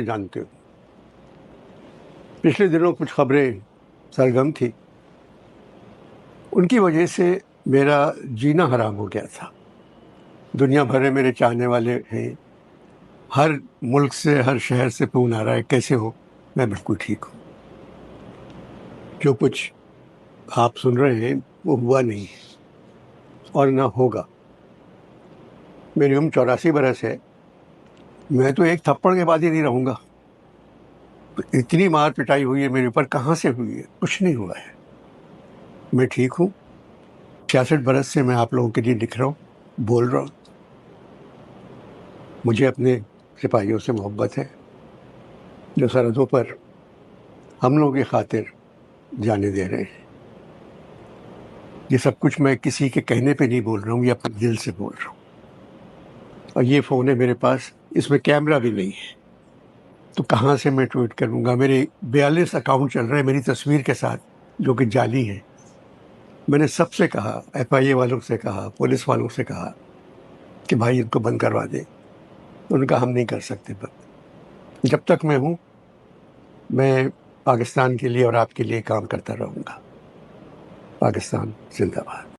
जानते हो, पिछले दिनों कुछ खबरें सरगम थी। उनकी वजह से मेरा जीना हराम हो गया था। दुनिया भर में मेरे चाहने वाले हैं, हर मुल्क से, हर शहर से फ़ोन आ रहा है, कैसे हो? मैं बिल्कुल ठीक हूँ। जो कुछ आप सुन रहे हैं वो हुआ नहीं है और ना होगा। मेरी उम्र 84 बरस है। मैं तो एक थप्पड़ के बाद ही नहीं रहूँगा। इतनी मार पिटाई हुई है मेरे ऊपर, कहाँ से हुई है? कुछ नहीं हुआ है। मैं ठीक हूँ। 66 बरस से मैं आप लोगों के लिए लिख रहा हूँ, बोल रहा हूँ। मुझे अपने सिपाहियों से मोहब्बत है, जो सरहदों पर हम लोगों की खातिर जाने दे रहे हैं। ये सब कुछ मैं किसी के कहने पे नहीं बोल रहा हूँ, ये अपने दिल से बोल रहा हूँ। और ये फ़ोन है मेरे पास, इसमें कैमरा भी नहीं है, तो कहाँ से मैं ट्वीट करूँगा? मेरे 42 अकाउंट चल रहे हैं मेरी तस्वीर के साथ, जो कि जाली हैं। मैंने सबसे कहा, FIA वालों से कहा, पुलिस वालों से कहा कि भाई इनको बंद करवा दें। उनका हम नहीं कर सकते बंद। जब तक मैं हूँ, मैं पाकिस्तान के लिए और आपके लिए काम करता रहूँगा। पाकिस्तान जिंदाबाद।